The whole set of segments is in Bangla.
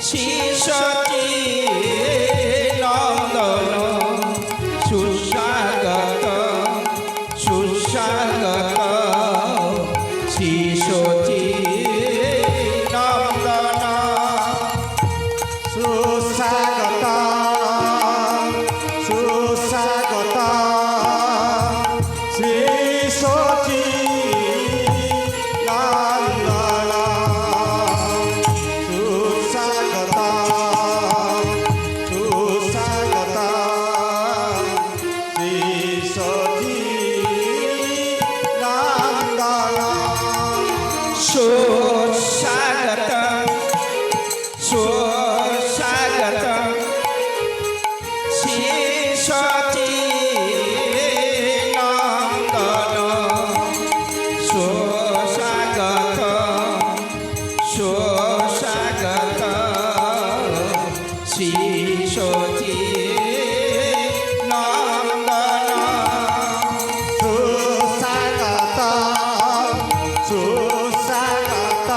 শিশতি নন্দন সুস্বাগত সুস্বাগত শিশতি নন্দন সুস্বাগত সুস্বাগত শ্রী সচি নন্দন সুস্বাগত সুস্বাগত শ্রী সচি নন্দন সুস্বাগত সুস্বাগত শিশতি নন্দন সুস্বাগত সুস্বাগত শিশতি নন্দন সুস্বাগত সুস্বাগত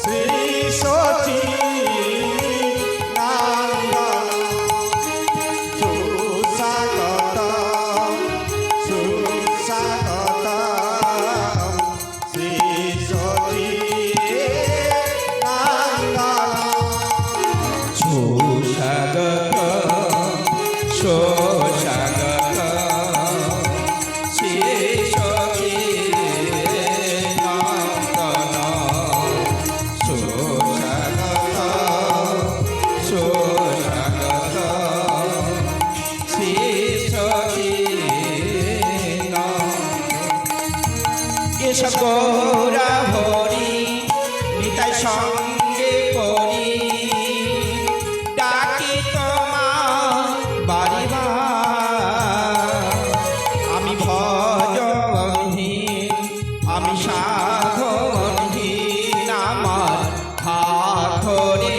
শ্রী সচি নন্দন সুস্বাগত সুস্বাগত শ্রী সচি নন্দন সুস্বাগত সুস্বাগত শিশতি নন্দন সুস্বাগত সুস্বাগত শিশতি এস গৌরা হরি নিতাই সঙ্গে করি ডাকি তোমার বাড়ি আমি ভজনহীন আমি সাধনহীন আমার হাত ধরে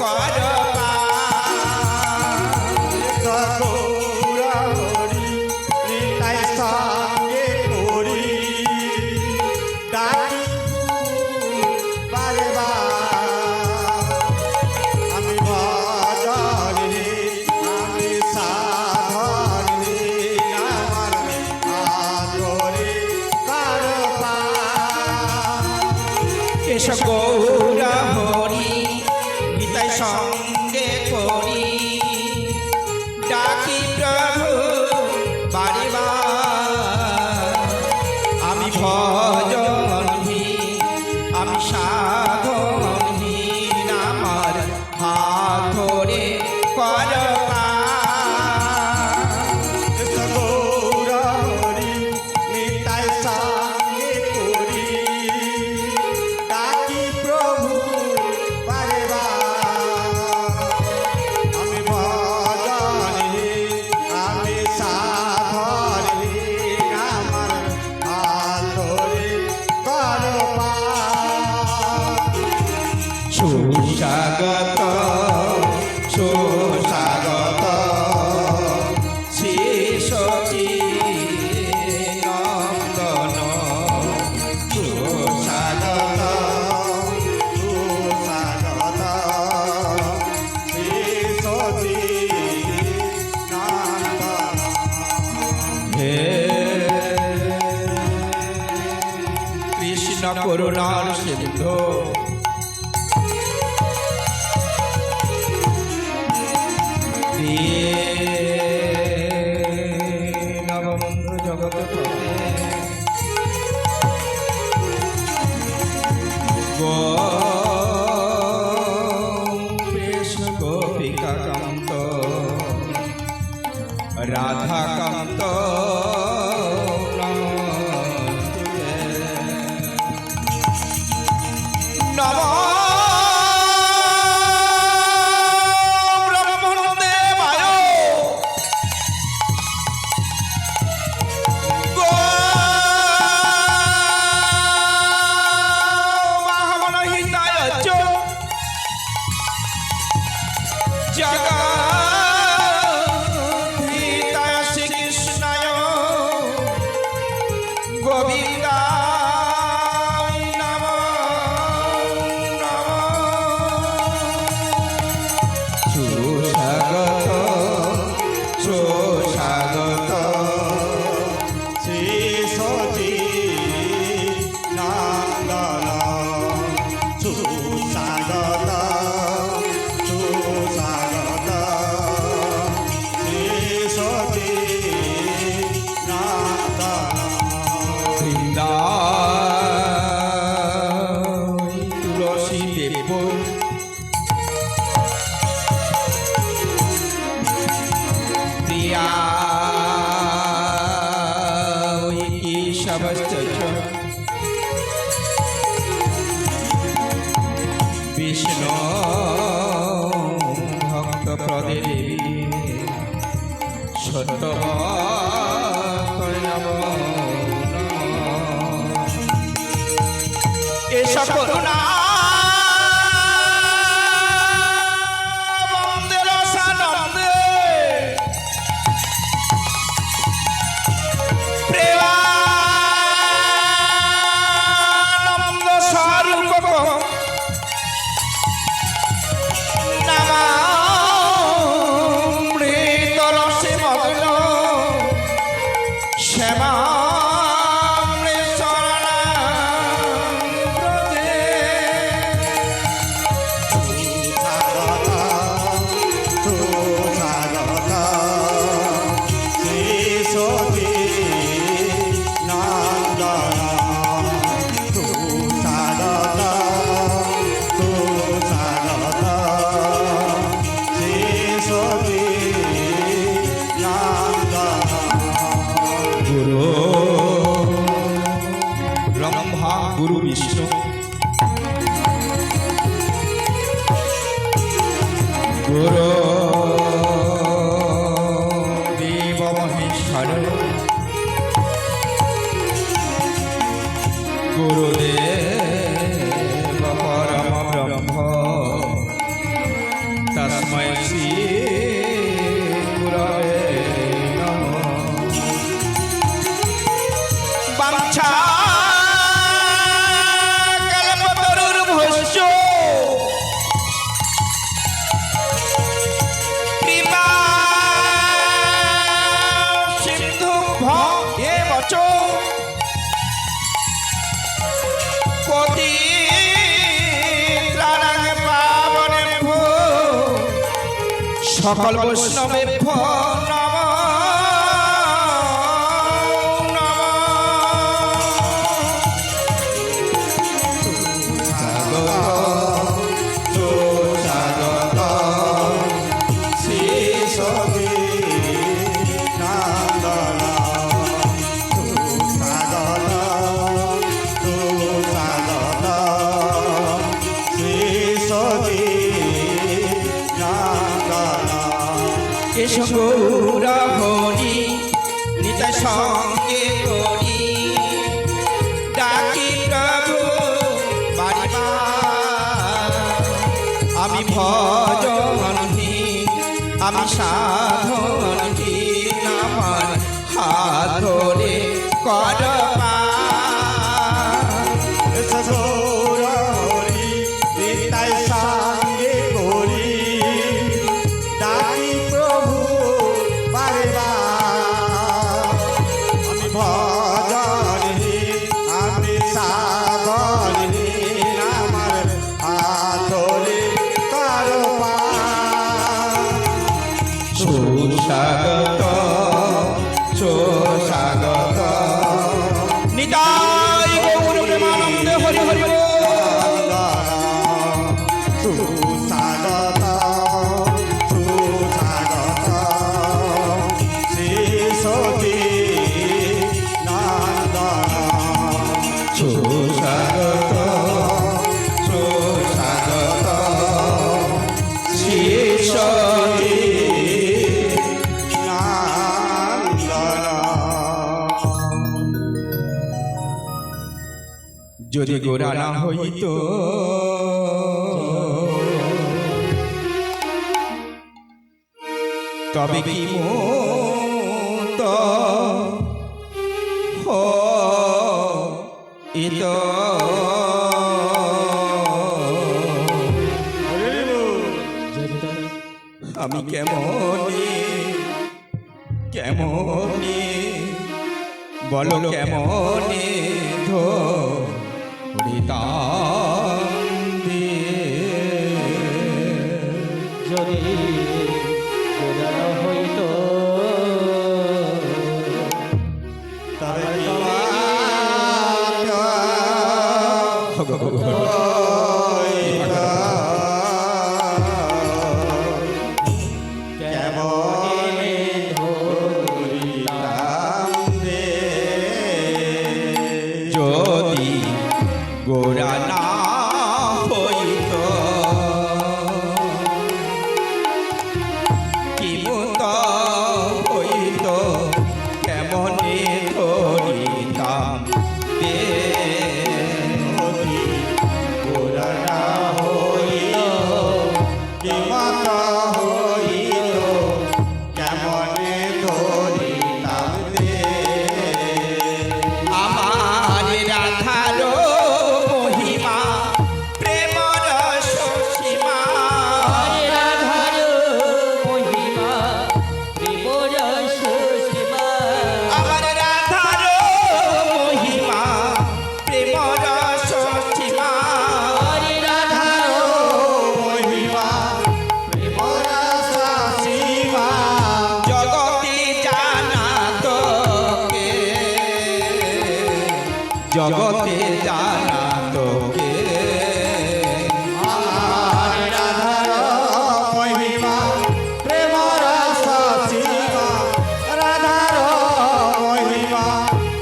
কর গৌরা হরি নিতাই সঙ্গে করি ডাকি বারে আমি ভজনে আমি সাধনে আমার আদরে কারবা এস গৌরা হরি নিতাই সঙ্গে করি ডাকি প্রভু বাড়ি আমি ভজনহীন আমি সাধনহীন আমার হাত ধরে কর গৌরা হরি নিতাই সঙ্গে করি ডাকি প্রভু বারে আমি ভজনে আমি সাধনে আমার আদরে করবা সুস্বাগত সুস্বাগত শিশতি নন্দন সুস্বাগত সুস্বাগত শ্রী সচি নন্দন হে কৃষ্ণ করুণার সিন্ধু নববন্ধু জগত গোপেশ গোপিকা কান্ত রাধাকান্ত নমস্তুতে নম ব্রহ্মদেবায় মহামনহিতায় চ জগদ্ধিতায় শ্রীকৃষ্ণায় গোবিন্দায় নমঃ নমঃ দেব প্রিয়া ওই কি সমস্ত বিষ্ণু ভক্ত প্রদে দেবী সত্য এসা করুণা বন্দে রসানন্দে প্রেমানন্দ স্বরূপ নামামৃত রসে মগ্ন শ্যামা গুরু বিষ্ণু গুরু দেব মহেশ্বর গুরুদেব পরম ব্রহ্ম তস্मै শ্রী গুরবে নমঃ বাঞ্ছা সকল বৈষ্ণবে এসো গৌরা হরি নিতাই সঙ্গে করি ডাকি প্রভু বাড়ি আমি ভজনহীন আমি সাধনহীন আমার হাত ধরে কর সুস্বাগত সুস্বাগত নিতাই গৌর প্রেমানন্দে হরি হরি সুস্বাগত সুস্বাগত শ্রী সতী নন্দন সুস্বাগত সুস্বাগত শ্রী সতী যদি গোরা না হইত তবে কি মত হইত আমি কেমনে কেমনে বলো কেমনে যদি গোদানো হইত তবে জগতে জানা তোকে আমার রাধার মহিমা প্রেম রস সীমা রাধার মহিমা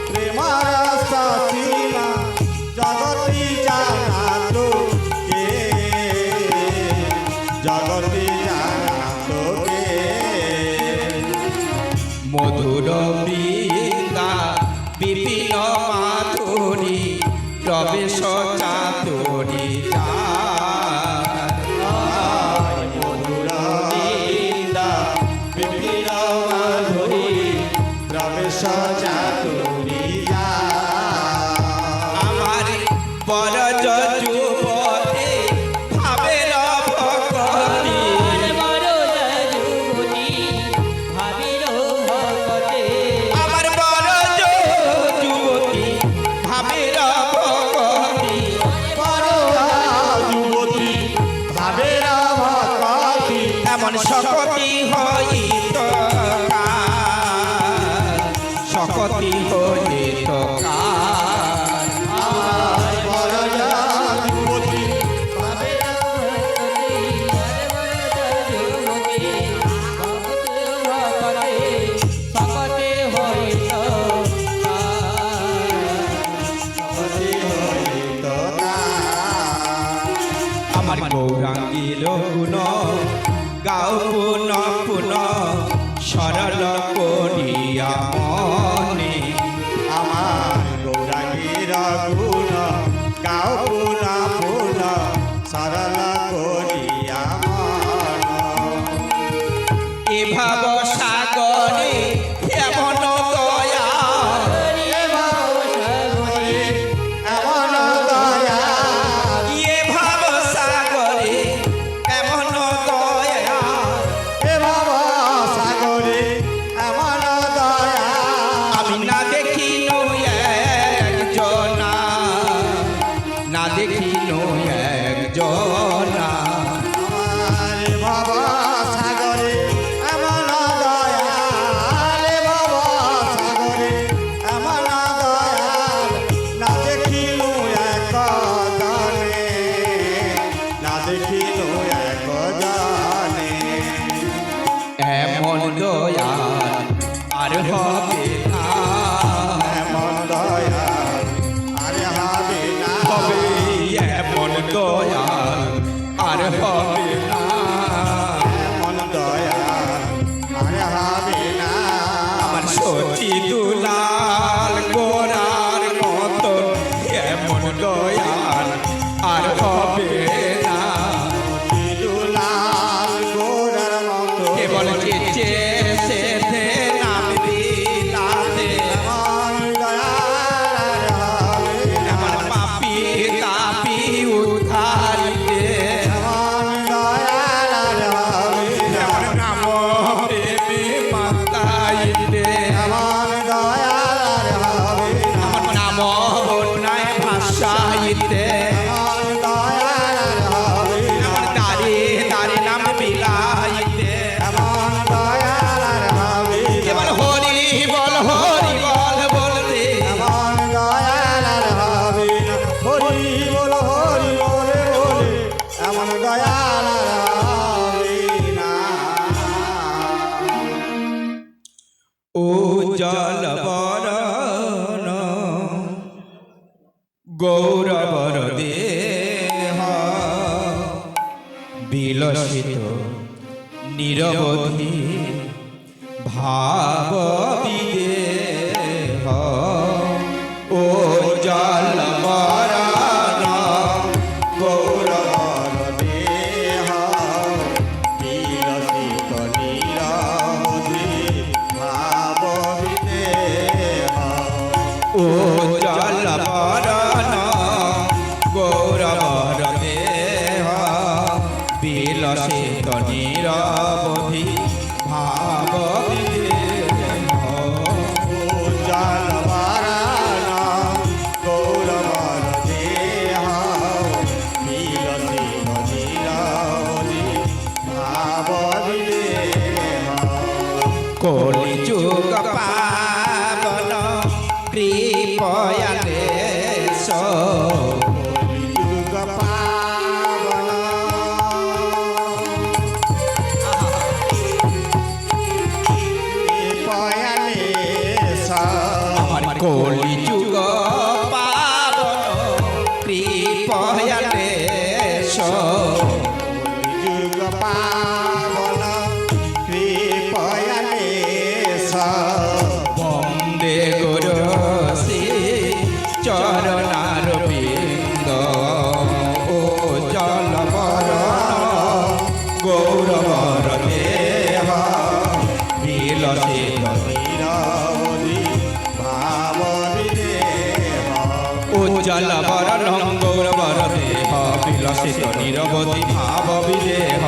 প্রেম রস সীমা জগতি জানা তোকে জগতি জানা তোকে মধুর বৃন্দা বিপিন মাধুরী প্রবেশ চাতুরী মধুর বৃন্দা বিভিন্ন মাধুরী প্রবেশ চাতুরী আমার বরজ যুবতী ভাবের ভক্তি আমার বরজ যুবতী ভাবের ভক্তি যুবতী ভাবের ভক্তি এমন শকতি হইত শকতি হইত যুবতী আমার গৌরাঙ্গীর গুণ গাও পুন পুন সরল করিয়া মনে আমার গৌরাঙ্গীর গুণ গাও পুনা পুনা সরল করিয়া মন এ ভাব সাগরে এমন দয়া এমন দয়া এ ভাব সাগরে এমন দয়া এ বাবা সাগরে এমন দয়া আমি না দেখিল একজনা না দেখিল একজনা আমার বাবা সাগরে এমন দয়া রে বাবা সাগরে এমন দয়া না দেখিলু এক জানে না দেখিলু এক জানে এমন দয়া আর হবে না এমন দয়া আরে হবে না হবে এমন দয়া আর হবে না এমন দয়া আরে হবে না আমার সতী দুলাল গোরার মতো এমন দয়া আর হবে না দুলাল গোরার মতো কেবল চেচে সেধে নাম বিলাতে এমন দয়া আর হবে না আমার পাপি তাপি উদ্ধারিতে এমন দয়া আর হবে না আমার নাম প্রেমে মাতাইতে এমন দয়া আর হবে না আমার নাম বন্যায় ভাষাইতে এমন দয়া আর হবে না আমার দাঁড়ে দাঁড়ে নাম বিলাইতে এমন দয়া আর হবে না কেবল হরি বল বলতে এমন দয়া আর হবে না হরি বলে বলে এমন দয়া আর হবে না ও জল বরণ গৌরবর দেহ বিলসিত নিরবধি ভাব বিদেহ ও জল বরণ গৌরবর দেহ বিলসিত নীরবধি ভাব বিদেহ ও জল বরণ গৌরবর দেহ বিলসিত নিরবধি ভাব বিদেহ উজ্জ্বল বারাণ গৌরবর দেহ বিলসিত নীরবধি ভাব বিদেহ কলি যুগ পাবন কৃপয়ালে পাবন কৃপয়ালেশ বন্দে গুরু শ্রী চরণার বৃন্দ ও জল বরণ গৌরবর দেহ বিলসিত নিরবধি ভাব বিদেহ উজ্জ্বল বরণ গৌরবর দেহ বিলসিত নিরবধি ভাব বিদেহ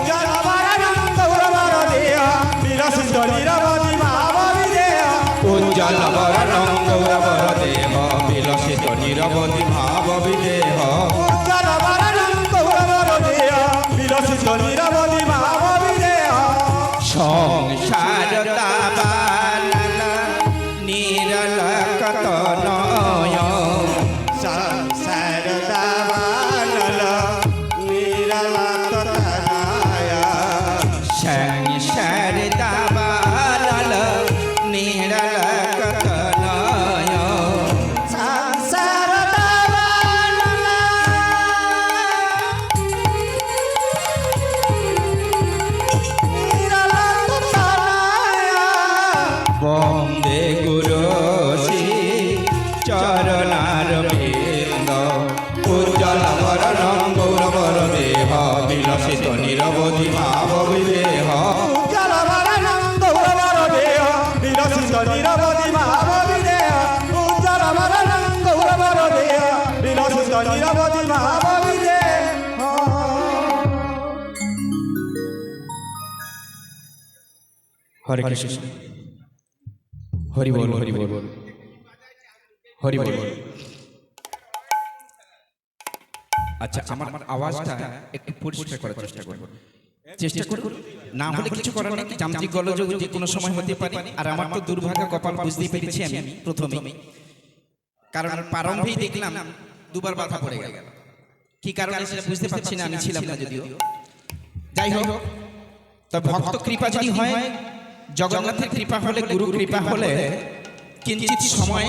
জলবরণং গৌরবর দেহ বিলসিত নিরবধি ভাব বিদেহ উজ্জ্বল বরণ গৌরবর দেহ বিলসিত নিরবধি ভাব বিদেহ জলবরণং গৌরবর দেহ বিলসিত নিরবধি ভাব বিদেহ সংসার দাবানল নিরলকত নয় সংসার দাবানল নিরলকতনায় সংসার দাবানল নিরলকত নয় সংসার দাবানল নিরলকতনায় বন্দে গুরু শ্রী চরণার বৃন্দ উজ্জ্বল বরণ গৌরবর দেহ বিলসিত নিরবধি ভাব বিদেহ জলবরণং গৌরবর দেহ বিলসিত নিরবধি ভাব বিদেহ জলবরণং গৌরবর দেহ বিলসিত নিরবধি ভাব বিদেহ হরে কৃষ্ণ হরি বল হরি বল হরি বল। আচ্ছা আমার আওয়াজটা একটু পরিষ্কার করার চেষ্টা করুন না হলে কিছু করার নেই যান্ত্রিক গোলযোগ যে কোনো সময় হতে পারে আর আমার তো দুর্ভাগ্য কপাল বুঝতেই পেরেছি আমি প্রথমে কারণ প্রারম্ভেই দেখলাম দুবার বাধা পড়ে গেল কি কারণে সেটা বুঝতে পারছি না আমি ছিলাম না যদিও যাই হোক তবে ভক্ত কৃপা যদি হয় জগন্নাথের কৃপা হলে গুরু কৃপা হলে কিঞ্চিত সময়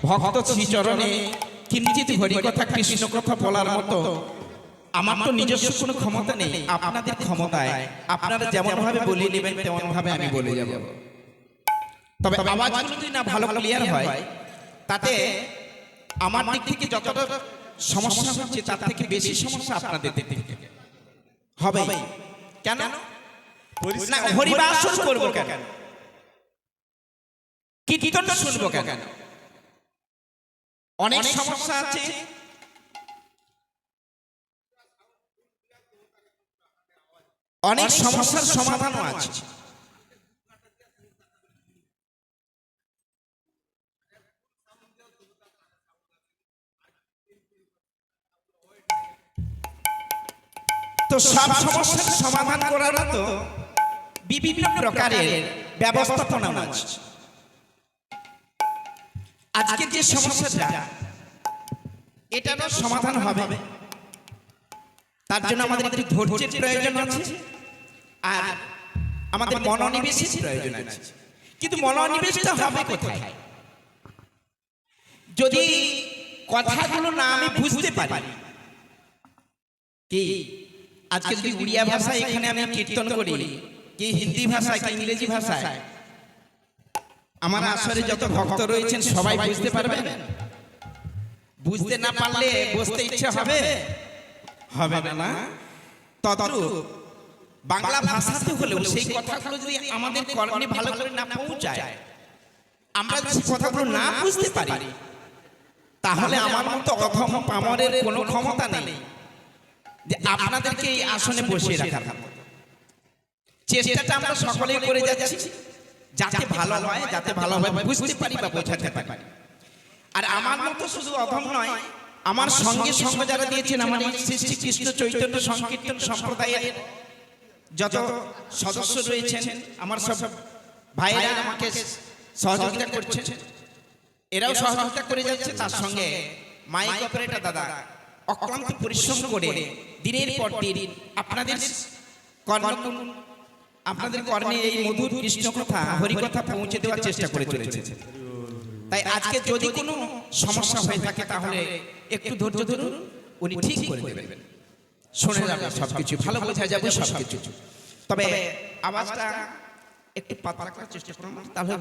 ভক্ত শ্রীচরণে কিঞ্চিত হরিকথা কৃষ্ণ কথা বলার মতো আমার তো নিজস্ব কোনো ক্ষমতা নেই আপনাদের ক্ষমতায় আপনারা যেমন ভাবে বলে নেবেন তেমন ভাবে আমি বলে যাব তবে আওয়াজ যদি না ভালো ক্লিয়ার হয় তাতে আমার দিক থেকে যতটা সমস্যা হচ্ছে তার থেকে বেশি সমস্যা আপনাদের দিক থেকে হবে কেন না হরিবাসন করবো কেন কীর্তন শুনবো কেন অনেক সমস্যা আছে অনেক সমস্যার সমাধানও আছে তো সব সমস্যার সমাধান করার তো বিভিন্ন প্রকারের ব্যবস্থাপনা আছে আজকে যে সমস্যাটা এটারও সমাধান হবে তার জন্য আমাদের একটু ধৈর্যের প্রয়োজন আছে আর আমাদের মনোনিবেশের প্রয়োজন আছে কিন্তু মনোনিবেশটা হবে কোথায় যদি কথাগুলো না আমি বুঝতে পারি কি আজকে যদি উড়িয়া ভাষায় এখানে আমি কীর্তন করি কি হিন্দি ভাষায় কি ইংরেজি ভাষায় আমার আসরে যত ভক্ত রয়েছেন সবাই বুঝতে পারবেন বুঝতে না পারলে বসতে ইচ্ছা হবে হবে না তদ্রূপ বাংলা ভাষাতে হলেও সেই কথাগুলো যদি আমাদের কর্ণে ভালো করে না পৌঁছায় আমরা যদি কথাগুলো না বুঝতে পারি তাহলে আমার মতো অধম পামরের কোনো ক্ষমতা নেই যে আপনাদেরকে এই আসনে বসিয়ে রাখার চেষ্টাটা আমরা সকলেই করে যাচ্ছি যাতে ভালো হয় যাতে ভালোভাবে বুঝতে পারি বা বোঝাতে পারি আর আমার মতো শুধু অধম নয় আমার সঙ্গে সঙ্গে যারা দিয়েছেন আমার এই শ্রী কৃষ্ণ চৈতন্য সংকীর্তন সম্প্রদায়ের যত সদস্য রয়েছেন আমার সব ভাইরা আমাকে সহযোগিতা করছেন এরাও সহযোগিতা করে যাচ্ছে তার সঙ্গে মাইক অপারেটর দাদা অক্লান্ত পরিশ্রম করে দিনের পর দিন আপনাদের কর্মে এই মধুর কৃষ্ণ কথা হরিকথা পৌঁছে দেওয়ার চেষ্টা করে চলেছে তাই আজকে যদি কোনো সমস্যা হয়ে থাকে তাহলে একটু ধৈর্য ধরুন উনি ঠিক করে দেবেন শোনা যাবে সবকিছু, ভালো বোঝা যাবে সবকিছু। তবে আওয়াজটা একটু পাতলা করার চেষ্টা করুন, তাহলে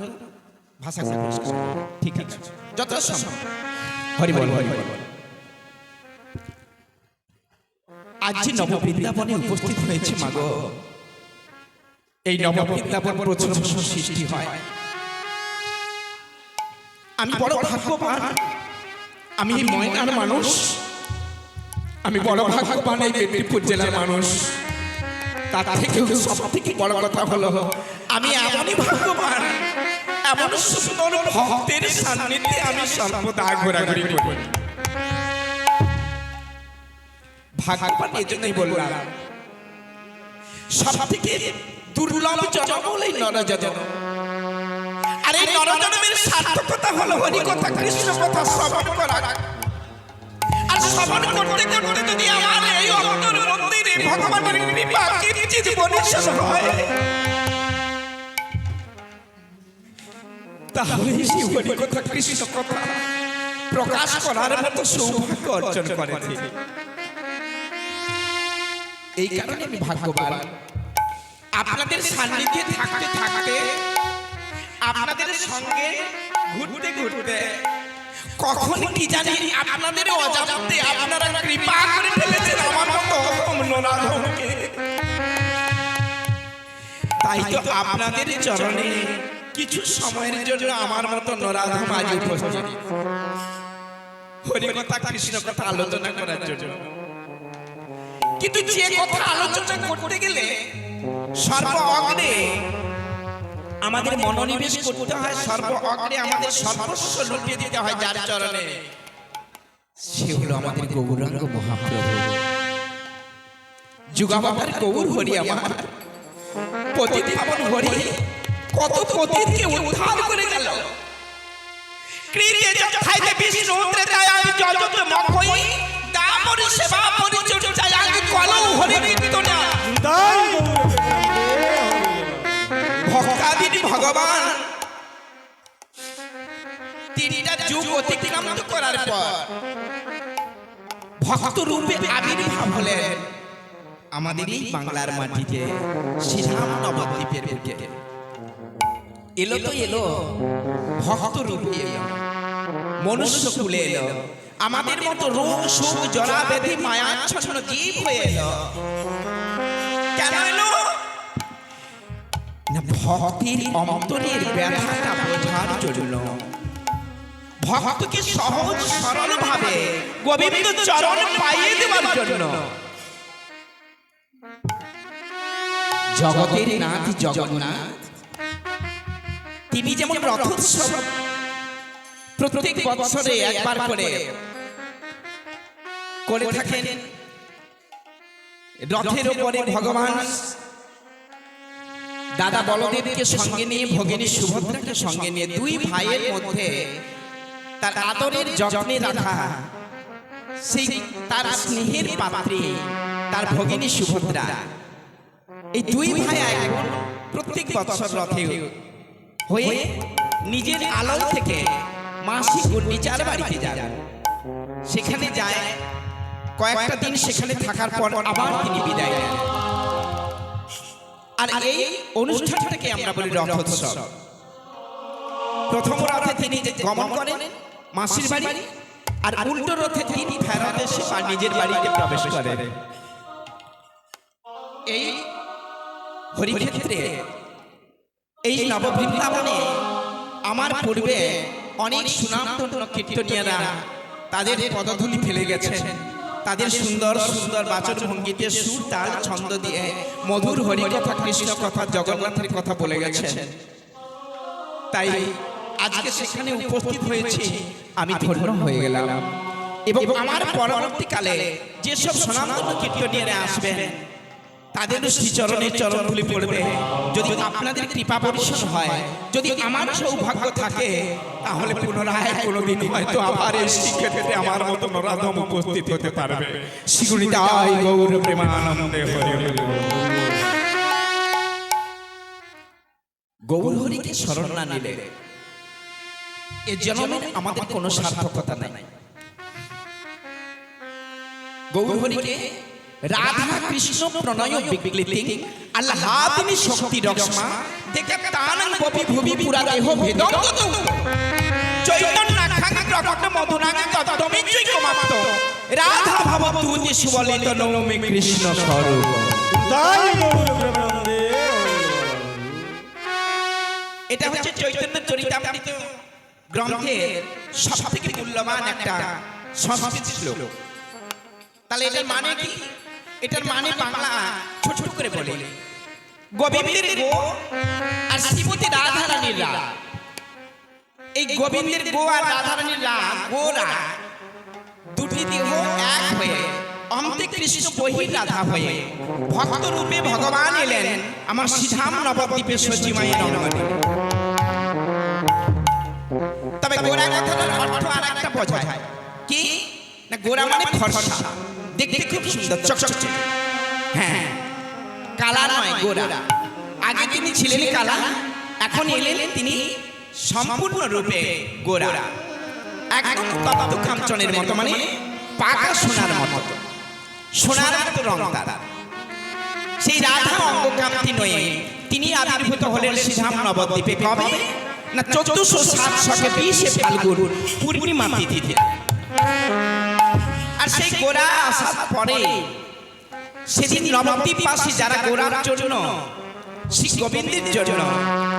ভাষা ঠিক আছে যত সম্ভব। হরি বল, হরি বল। আজ যে নববৃন্দাবনে উপস্থিত হয়েছে মাগো, এই নববৃন্দাবন প্রচুর সৃষ্টি হয়। আমি বড় ভাগ্যবান, আমি ময়নার মানুষ, আমি বড় ভাগ্যবান এই মেদিনীপুর জেলার মানুষ। তার থেকেও সব থেকে বড় কথা হলো আমি এমনই ভাগ্যবান, এমন সুন্দর ভক্তের সান্নিধ্যে আমি সর্বদা ঘোরাঘুরি করি। ভাগ্যবান এই জন্যই বললাম, সব থেকে দুর্লভ জন্ম হলো এই নরজন্ম। আর এই নরজন্মের সার্থকতা হলো হরি কথা, কৃষ্ণ কথা শ্রবণ করা। আর শ্রবণ করতে করতে যদি আমার এই অন্তর মন্দিরে ভগবানের কৃপা কিঞ্চিৎ বর্ষণ হয়, তাহলে সেই হরি কথা কৃষ্ণ কথা প্রকাশ করার মতো সৌভাগ্য অর্জন করেছি। এই কারণে আমি ভাগ্যবান। আপনাদের সান্নিধ্যে থাকতে থাকতে, আপনাদের সঙ্গে ঘুরতে ঘুরতে, কখন কি জানি আপনাদের অজান্তে আপনারা কৃপা করে ফেলেছেন আমার মতো নরাধমকে। তাই তো আপনাদের চরণে কিছু সময়ের জন্য আমার মতো নরাধম আজ উপস্থিত, হরি কথা কৃষ্ণ কথা আলোচনা করার জন্য। কিন্তু যে কথা আলোচনা করতে গেলে সর্ব অগ্রে আমাদের মনোনিবেশ করতে হয়, সর্ব অগ্রে আমাদের সর্বস্ব লুটিয়ে দিতে হয় যার চরণে, সে হলো আমাদের গৌরাঙ্গ মহাপ্রভু। যুগাবতার গৌর হরি আমার পতিত পাবন হরি কত পতিতকে উদ্ধার করে গেল। কৃতে যথাইতে বিষ্ণু ত্রেতায় আমি যজত মখই দামর সেবা পরিচর্যায় আমি কলৌ হরি কীর্তনা। ভক্তাদিনী ভগবান তিনটা যুগ অতিক্রান্ত করার পর ভক্ত রূপে আবির্ভাব হলেন আমাদের এই বাংলার মাটিতে, শ্রীরাম নবদ্বীপের বুকে। এলো তো এলো, ভক্ত রূপে এলো, মনুষ্য কুলে এলো, আমাদের মতো রোগ শোক জরা ব্যাধি মায়াচ্ছন্ন জীব হয়ে এলো। কেন এলো না? ভক্তির অন্তরের ব্যথাটা বোঝার জন্য, ভক্তকে সহজ সরল ভাবে গোবিন্দ চরণ পাইয়ে দেওয়ার জন্য। জগতের নাথ জগন্নাথ তিনি যেমন রথোৎসব প্রত্যেক বছরে একবার করে থাকেন, রথের উপরে ভগবান দাদা বলদেবকে সঙ্গে নিয়ে, ভগিনী সুভদ্রাকে সঙ্গে নিয়ে, দুই ভাইয়ের মধ্যে তার আদরের যত্নে রাখা সেই তার স্নেহের পাত্রী তার ভগিনী সুভদ্রা, এই দুই ভাই এখন প্রত্যেক বছর রথে হয়ে নিজের আলল থেকে মাসি গুন্ডিচার বাড়িতে যান। সেখানে যায়, কয়েকটা দিন সেখানে থাকার পর আবার তিনি বিদায় নেন। আর এই অনুষ্ঠানটাকে আমরা বলি রথোৎসব। প্রথম রথে তিনি গমন করেন মাসির বাড়ি, আর উল্টো রথে তিনি ফেরত এসে নিজের বাড়িতে প্রবেশ করেন। এই হরিক্ষেত্রে, এই নববৃন্দাবনে আমার পূর্বে অনেক সুনামধন্য কীর্তনীয়রা তাদের পদধূলি ফেলে গেছেন, তাদের সুন্দর সুন্দর বাচন ভঙ্গিতে সুর তাল ছন্দ দিয়ে মধুর হরিকথা কৃষ্ণ কথা জগন্নাথের কথা বলে গেছেন। তাই আজকে সেখানে উপস্থিত হয়েছি, আমি ধন্য হয়ে গেলাম। এবং আমার পরবর্তীকালে যেসব সুনামধন্য কীর্তনীয়রা আসবেন তাদের শ্রীচরণে চরণধূলি পড়বে। যদি আপনাদের কৃপা পরিশোধ হয়, যদি আমার সৌভাগ্য থাকে, তাহলে পুনরায় কোনোদিন হয়তো আবার এই শ্রীক্ষেত্রে আমার মতো নরাধম উপস্থিত হতে পারবে। শ্রীগুণিতাই গৌর প্রেমানন্দে হরি হরি। গৌর হরিকে শরণ না নিলে এ জন্মের আমাদের কোনো সার্থকতা নাই। গৌর হরিকে রাধা কৃষ্ণ প্রণয় বিক্লিতি আল্লাহাদিনী শক্তি রক্সমা দেখে তানং বপি ভুবি পুরা দেহ ভেদন্ত চৈতন্য খাঙ্গ প্রকট মধুনাঙ্গ তত্ত্বমি চৈকমাপ্ত রাধা ভবতুতি সুবলিত নৌমি কৃষ্ণ স্বরূপ। তাই গৌর প্রেমানন্দে। এটা হচ্ছে চৈতন্য চরিতামৃত গ্রন্থের সবথেকে মূল্যবান একটা সংস্কৃত শ্লোক। তাহলে এটার মানে কি? এটার মানে বাংলা ছোট ছোট করে বলে, গোবিন্দের গো আর শ্রীমতী রাধারানীর রা। এই গোবিন্দের গো আর রাধারানীর রা, গোরা দুটি দেহ এক হয়ে অন্তে কৃষ্ণ বহির রাধা হয়ে ভক্ত রূপে ভগবান এলেন আমার শ্রীধাম নবদ্বীপে সচিমায় নবদ্বীপে। তবে গোরা কথাটার অর্থ আর একটা বোঝায় কি না, গোরা মানে ফর্সা, দেখতে খুব সুন্দর চকচকে। হ্যাঁ, কালা নয় গোরা। আগে তিনি ছিলেন কালা, এখন এলেন তিনি সম্পূর্ণ রূপে গোরা, একদম তপ্ত কাঞ্চনের মতো, মানে পাকা সোনার মতো, সোনার মতো রং তার। সেই রাধা অঙ্গকান্তি নয়ে তিনি আবির্ভূত হলেন শ্রীধাম নবদ্বীপে। কবে না 1407 ফাল্গুন পূর্ণিমা তিথিতে। আর সেই গোরা আসার পরে সেদিন নবদ্বীপবাসী যারা গোরার জন্য, শ্রী গোবিন্দের জন্য,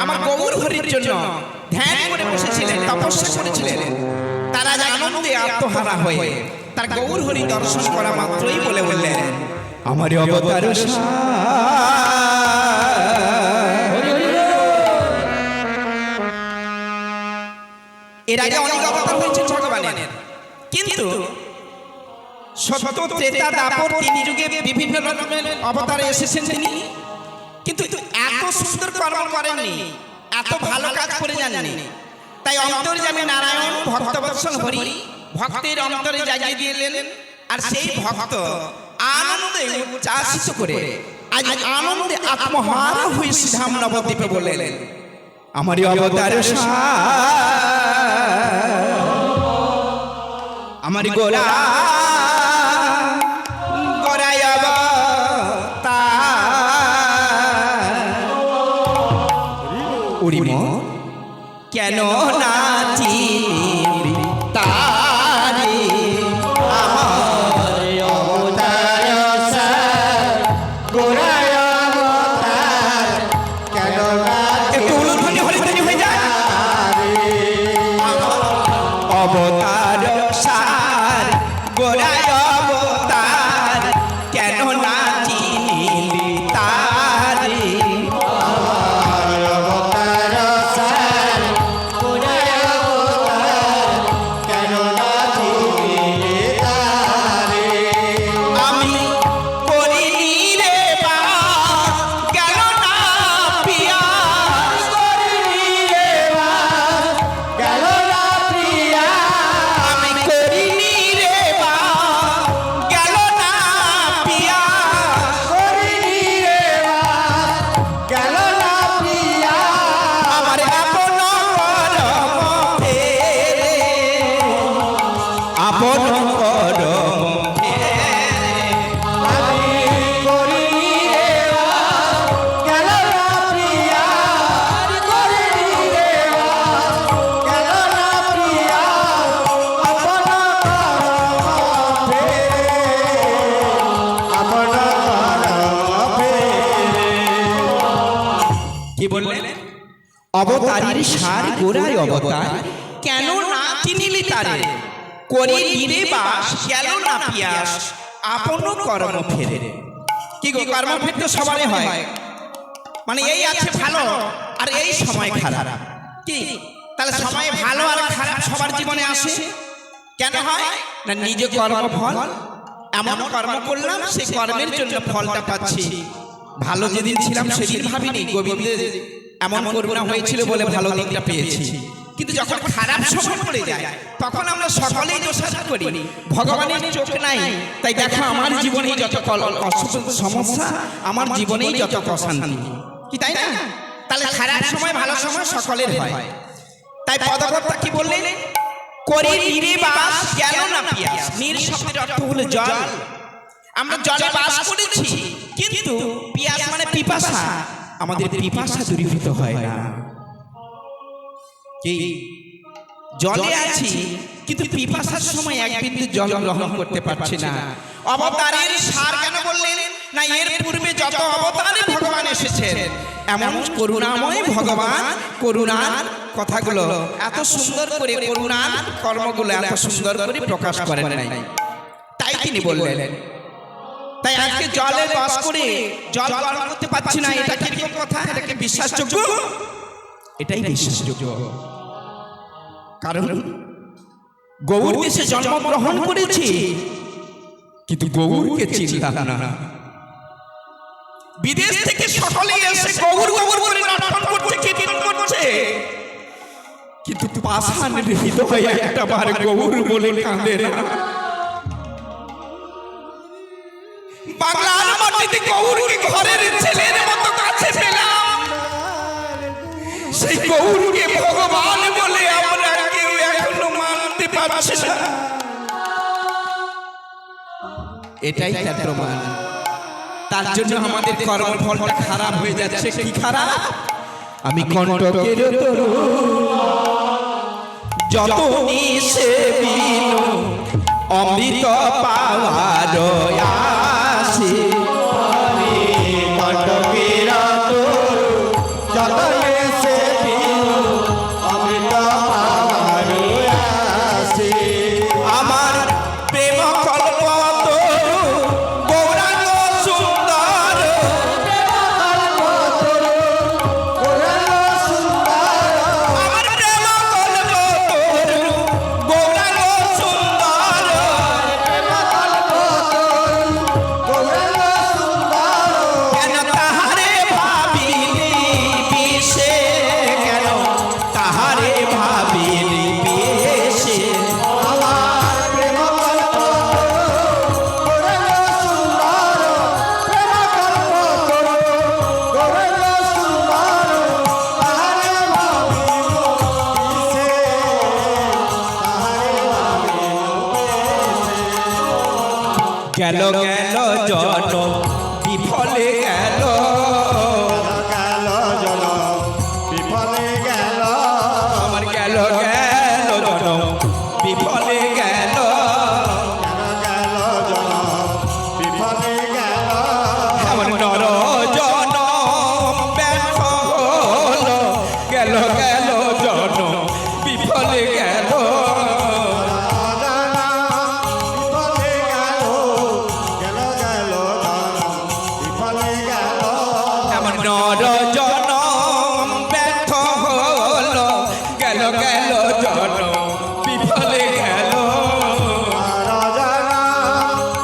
আমার গৌর হরির জন্য ধ্যান করে বসেছিলেন, তপস্যা করেছিলেন, তারা আনন্দে আত্মহারা হয়ে তার গৌর হরি দর্শন করা মাত্রই বলে বললেন আমার অবতার এর আগে অনেক অবতার হয়েছে ভগবানের, কিন্তু সত্য ত্রেতা দাপর তিন যুগে বিভিন্ন রকমের অবতারে এসেছেন তিনি, কিন্তু এত সুন্দর কর্ম করেননি, এত ভালো কাজ করে জানেননি। তাই অন্তর্যামী নারায়ণ ভক্তবৎসল হরি ভক্তের অন্তরে জাগিয়ে দিলেন। আর সেই ভক্ত আনন্দে উচ্ছ্বাসিত করে আজ আনন্দে আত্মহারা হয়ে শ্রীধাম নবদ্বীপে বললেন আমারই অবতার আমারই গোরা গোরাই অবতার। উড়িম কেন না চিনিবি তারে আমার অবতার সার গোরায় অবতার কেন না একটু উলুধ্বনি হরিধ্বনি হয়ে যায়। অবতার সার গোরায় অবতার কেন না চিনিবি তারে আমার অবতার সার গোরায় অবতার কেন না চিনিলে তারে। আমি করিনি রে বাস গেল না পিয়াস করিনি রে বাস গেল না প্রিয়া। আমি করিনি রে বাস গেল না পিয়াস করিনি রে বাস গেল না প্রিয়া। আমার আপন করম ফেরে আপন করম আমি করিনি রে বাস গেল না প্রিয়া। করিনি রে বাস গেল না প্রিয়া। আপন করম ফেরে আপন করম ফেরে। কি বললেন? অবতারীর সার গোরায় অবতার কেন না চিনিলি তারে করি নিরে বাস গেল না পিয়াস আপন কর্ম ফেরে। কি গো, কর্ম ফের তো সবারই হয়, মানে এই আছে ভালো আর এই সময় খারাপ। কি তাহলে সময় ভালো আর খারাপ সবার জীবনে আসে, কেন হয় না নিজ কর্মফল এমন কর্ম করলাম সেই কর্মের জন্য ফলটা পাচ্ছি। ভালো যেদিন ছিলাম সেদিন ভাবিনি গোবিন্দের এমন করুণা হয়েছিল বলে ভালো দিনটা পেয়েছি, কিন্তু যখন খারাপ সময় পড়ে যায় তখন আমরা সকলেই দোষারোপ করি ভগবানের চোখ নাই। তাই দেখো আমার জীবনেই যত সমস্যা, আমার জীবনেই যত অশান্তি, কি তাই না? তাহলে খারাপ সময় ভালো সময় সকলের হয়। তাই পদকর্তা কি বললেন? করি নিরে বাস গেল না পিয়াস। নীর শব্দের অর্থ হলো জল, আমরা জলে বাস করেছি, কিন্তু পিয়াস মানে পিপাসা, আমাদের পিপাসা দূরীভূত হয় না। কি জলে আছি কিন্তু পিপাসার সময় এক বিন্দু জল গ্রহণ করতে পারছি না। অবতারের সার কেন বললেন না? এর পূর্বে যত অবতারে ভগবান এসেছেন, এমন করুণাময় ভগবান করুণার কথাগুলো এত সুন্দর করে, করুণার কর্মগুলো এত সুন্দর করে প্রকাশ করেন নাই, তাই তিনি বললেন। তাই আজকে জলে বাস করে জল গ্রহণ করতে পারছি না, এটা কিরকম কথা? এটাকে বিশ্বাসযোগ্য? এটাই বিশ্বাসযোগ্য। কারণ গৌর দেশে জন্মগ্রহণ করেছি, কিন্তু গৌরকে চিনলাম না। বিদেশ থেকে সকলে এসে গৌর গৌর করে নাটক করছে, কীর্তন করছে, কিন্তু পাষাণ হৃদয়ে একটা বার গৌর বলে কাঁদে না। বাংলার মাটিতে গৌরকে ঘরের ছেলের মতো কাছে পেলাম, সেই গৌরকে ভগবান বলে আমরা কেউ এখনো মানতে পারছি না। এটাই তার প্রমাণ। তার জন্য আমাদের কর্মফলটা খারাপ হয়ে যাচ্ছে। কি খারাপ? আমি কণ্টকের তরু যত নিশে বিনু অমৃত পাওয়ার আসি। আমি কণ্টকের তরু যত এসে বিনু অমৃত পাওয়ার আসি। আমার প্রেম কল্প তরু গৌরাঙ্গ সুন্দর, আমার প্রেম কল্প তরু গৌরাঙ্গ সুন্দর, কেন তাহারে ভাবিলি বিষে, কেন তাহারে ভাবিলি বিষে। আমার প্রেম কল্প গৌরাঙ্গ সুন্দর, প্রেম কল্প গৌরাঙ্গ সুন্দর, তাহারে ভাবিনু কিসে, তাহারে ভাবিনু গেল গেল জনম বিফলে গেল, গেল জন বিফলে গেল, আমার গেল গেল জনম বিফলে গেল, গেল জন বিফলে গেল, আমার নর জনম ব্যর্থ হলো, গেল গেল জনম বিফলে গেল, অজানা বিফলে গেল, গেল গেল জন বিফলে গেল, আমার নর জনম ব্যর্থ হলো, গেল গেল জনম বিফলে গেল, অজানা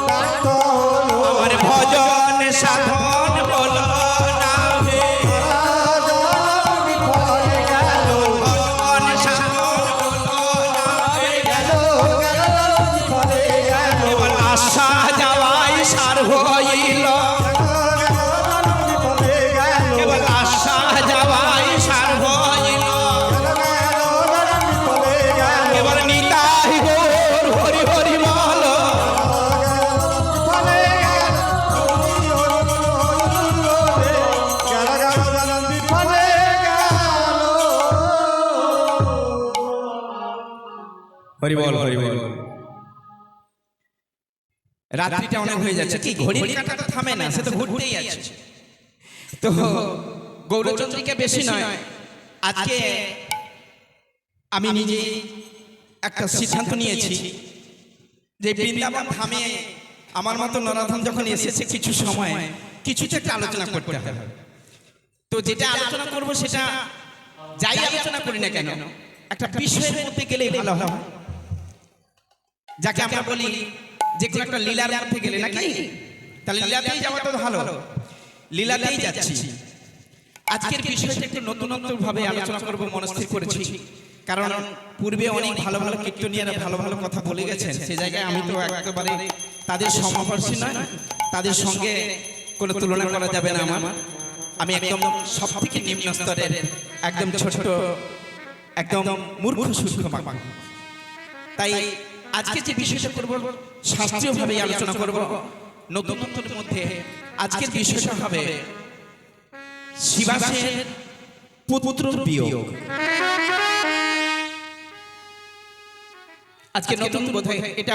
ব্যর্থ হলো, আমার ভজন সাধন হলো না হে, অজানা বিফলে গেল, ভজন সাধন হলো না হে, গেল গেল বিফলে গেল, কেবল আশা যাওয়াই সার হইল, বিফলে গেল, কেবল আশা যাওয়াই সার হইল, বিফলে গেল, কেবল নিতাই গৌর হরি হরি বল, বিফলে গেল, গেল গেল বিফলে গেল। হরি বল হরি বল। রাত্রিটা অনেক হয়ে যাচ্ছে, কি ঘড়ির কাঁটা থামে না, সে তো ঘুরতেই আছে। তো গৌরচন্দ্রিকা বেশি নয়, আজকে আমি নিজে একটা সিদ্ধান্ত নিয়েছি যে বৃন্দাবন ধামে আমার মতো নরাধাম যখন এসেছে কিছু সময় কিছু তো একটা আলোচনা করতে হবে। তো যেটা আলোচনা করব সেটা যাই আলোচনা করি না কেন একটা বিষয়ের মধ্যে গেলেই ভালো হয়, যাকে আমরা বলি যে কোনো একটা লীলার মধ্যে গেলে নাকি, তাহলে লীলাতেই যাওয়া তো ভালো, লীলাতেই যাচ্ছি। আজকের বিষয়টা একটু নতুনত্ব ভাবে আলোচনা করব মনস্থির করেছি, কারণ পূর্বে অনেক ভালো ভালো কীর্তনীয়রা ভালো ভালো কথা বলে গেছেন, সে জায়গায় আমি তো একেবারে তাদের সমবর্ষী নয়, তাদের সঙ্গে কোনো তুলনা করা যাবে না আমার। আমি একদম সব থেকে নিম্ন স্তরের একদম ছোট একদম মূর্খ সূক্ষ্ম মানুষ। তাই আজকে যে বিষয়টা করব শাস্ত্রীয়ভাবে আলোচনা করব, নতুন নতুনের মধ্যে আজকের বিষয়টা হবে শিবাসের পুত্র বিয়োগ। আজকে নতুন বোধহয় এটা